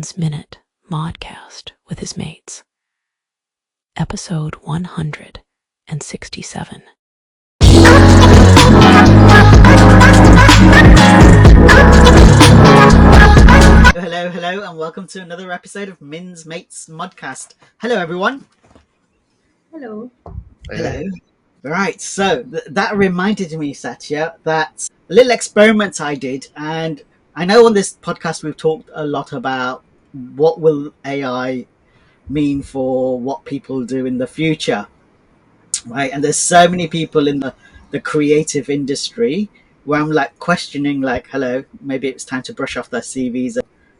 Min's Minute Modcast with his mates. Episode 167. Hello, and welcome to another episode of Min's Mates Modcast. Hello, everyone. Hello. Hello. Right, so that reminded me, Satya, that a little experiment I did, and I know on this podcast we've talked a lot about what will AI mean for what people do in the future, right? And there's so many people in the creative industry where I'm like questioning, like, hello, maybe it's time to brush off their CVs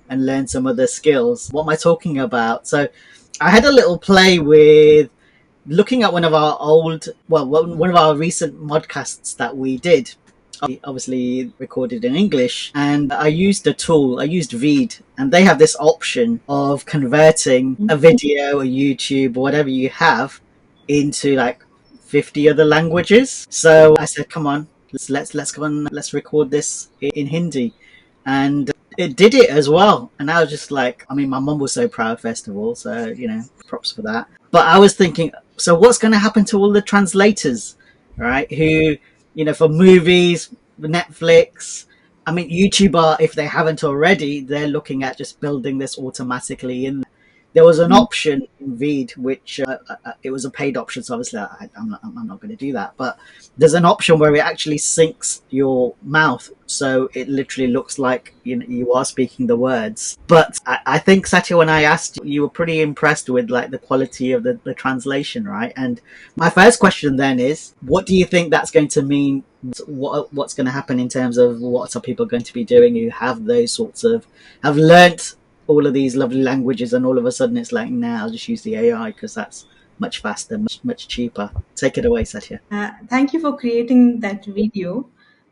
and learn some other skills. What am I talking about? So I had a little play with looking at one of our recent modcasts that we did, obviously recorded in English, and I used Veed, and they have this option of converting a video, a YouTube, or whatever you have into like 50 other languages. So I said, come on, let's go and let's record this in Hindi, and it did it as well. And I was just like, I mean, my mum was so proud, first of all, so props for that. But I was thinking, so what's going to happen to all the translators, right? Who, for movies, Netflix, I mean, YouTube are, if they haven't already, they're looking at just building this automatically in. There was an option in Veed, which it was a paid option, so obviously I'm not going to do that. But there's an option where it actually syncs your mouth, so it literally looks like you are speaking the words. But I think, Satya, when I asked you, you were pretty impressed with like the quality of the translation, right? And my first question then is, what do you think that's going to mean? What's going to happen in terms of what are people going to be doing who have those sorts of have learnt all of these lovely languages, and all of a sudden it's like, nah, I'll just use the AI because that's much faster, much cheaper. Take it away, Satya. Thank you for creating that video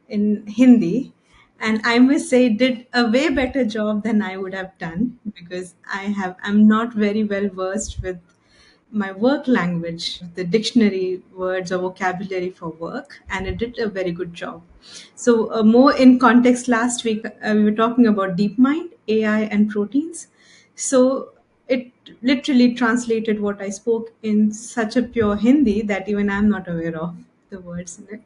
in Hindi. And I must say, it did a way better job than I would have done, because I'm not very well versed with my work language, the dictionary words or vocabulary for work, and it did a very good job. So, more in context, last week we were talking about DeepMind, AI, and proteins. So, it literally translated what I spoke in such a pure Hindi that even I'm not aware of the words in it.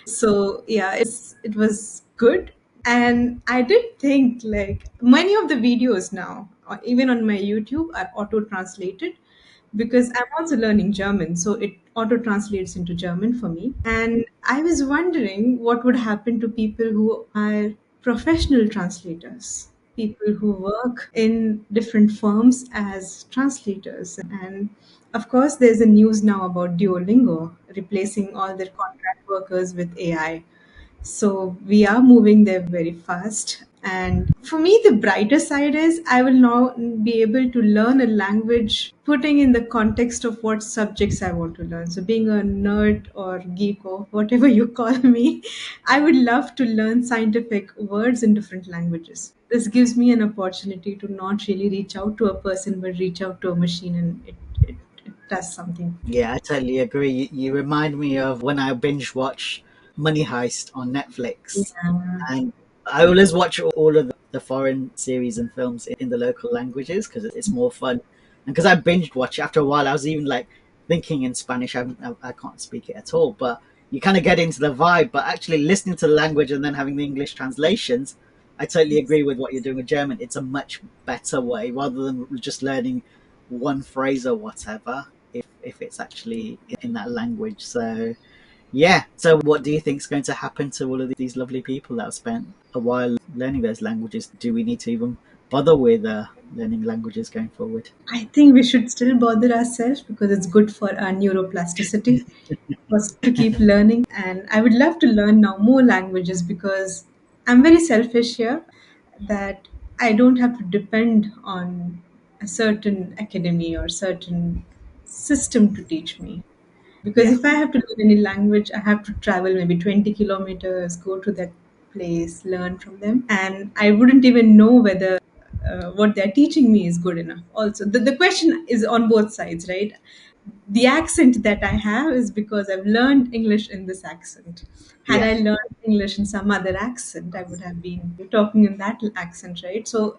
So, yeah, it was good. And I did think, like, many of the videos now, even on my YouTube, are auto translated, because I'm also learning German, so it auto translates into German for me. And I was wondering what would happen to people who are professional translators, people who work in different firms as translators. And of course, there's a news now about Duolingo replacing all their contract workers with AI. So we are moving there very fast. And for me, the brighter side is I will now be able to learn a language putting in the context of what subjects I want to learn. So being a nerd or geek or whatever you call me, I would love to learn scientific words in different languages. This gives me an opportunity to not really reach out to a person, but reach out to a machine, and it does something. Yeah, I totally agree. You remind me of when I binge watch Money Heist on Netflix, Yeah. and I always watch all of the foreign series and films in the local languages because it's more fun. And because I binged watch it, after a while, I was even like thinking in Spanish. I can't speak it at all, but you kind of get into the vibe. But actually listening to the language and then having the English translations, I totally agree with what you're doing with German. It's a much better way rather than just learning one phrase or whatever. If it's actually in that language, so yeah. So what do you think is going to happen to all of these lovely people that have spent a while learning those languages? Do we need to even bother with learning languages going forward? I think we should still bother ourselves because it's good for our neuroplasticity for us to keep learning. And I would love to learn now more languages, because I'm very selfish here, that I don't have to depend on a certain academy or certain system to teach me. Because Yeah. if I have to learn any language, I have to travel maybe 20 kilometers, go to that place, learn from them. And I wouldn't even know whether what they're teaching me is good enough. Also, the question is on both sides, right? The accent that I have is because I've learned English in this accent. Had Yeah. I learned English in some other accent, I would have been talking in that accent, right? So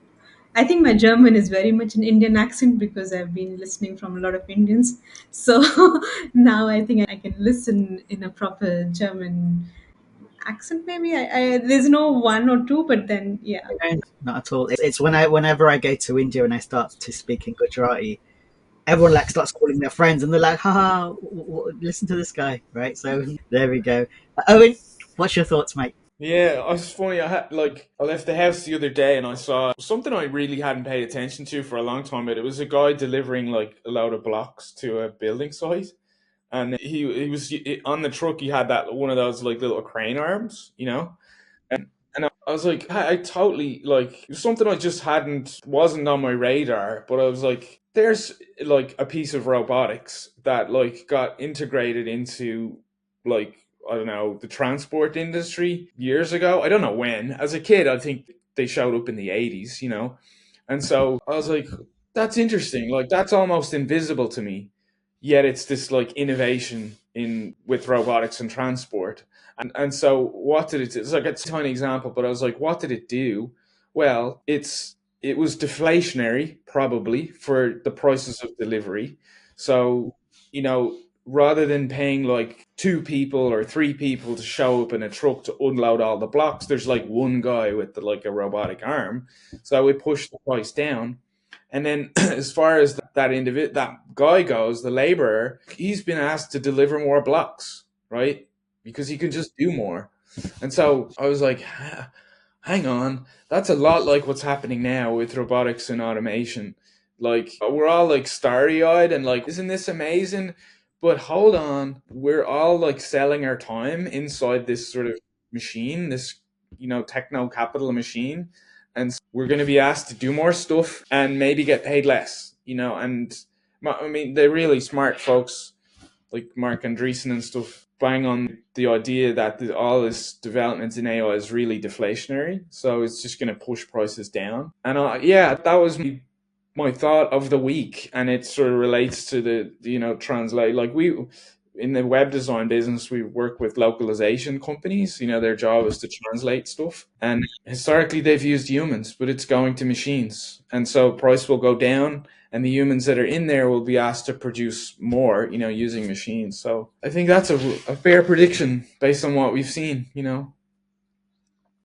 I think my German is very much an Indian accent because I've been listening from a lot of Indians. So now I think I can listen in a proper German accent. Maybe there's no one or two, but then yeah. No, not at all. It's whenever I go to India and I start to speak in Gujarati, everyone like starts calling their friends, and they're like, "Haha, listen to this guy!" Right? So there we go. Owen, what's your thoughts, mate? Yeah, I was funny. I left the house the other day and I saw something I really hadn't paid attention to for a long time. But it was a guy delivering like a load of blocks to a building site, and he was on the truck. He had that one of those like little crane arms, and I was like, I totally like it was something I just hadn't wasn't on my radar, but I was like, there's like a piece of robotics that like got integrated into like I don't know the transport industry years ago. I don't know when. As a kid, I think they showed up in the 80s, and so I was like, that's interesting. Like that's almost invisible to me, yet it's this like innovation in with robotics and transport. And so what did it do? It's like it's a tiny example, but I was like, what did it do? Well, it was deflationary probably for the prices of delivery. So, you know, rather than paying like two people or three people to show up in a truck to unload all the blocks, there's like one guy with like a robotic arm. So it pushed the price down. And then as far as that guy goes, the laborer, he's been asked to deliver more blocks, right? Because he can just do more. And so I was like, hang on, that's a lot like what's happening now with robotics and automation. Like we're all like starry-eyed and like, isn't this amazing? But hold on, we're all like selling our time inside this sort of machine, this techno capital machine, and we're going to be asked to do more stuff and maybe get paid less, and I mean the really smart folks like Mark Andreessen and stuff bang on the idea that all this development in AI is really deflationary, so it's just going to push prices down. And yeah, that was my thought of the week, and it sort of relates to the translate. Like we in the web design business, we work with localization companies. Their job is to translate stuff, and historically they've used humans, but it's going to machines, and so price will go down, and the humans that are in there will be asked to produce more, using machines. So I think that's a fair prediction based on what we've seen.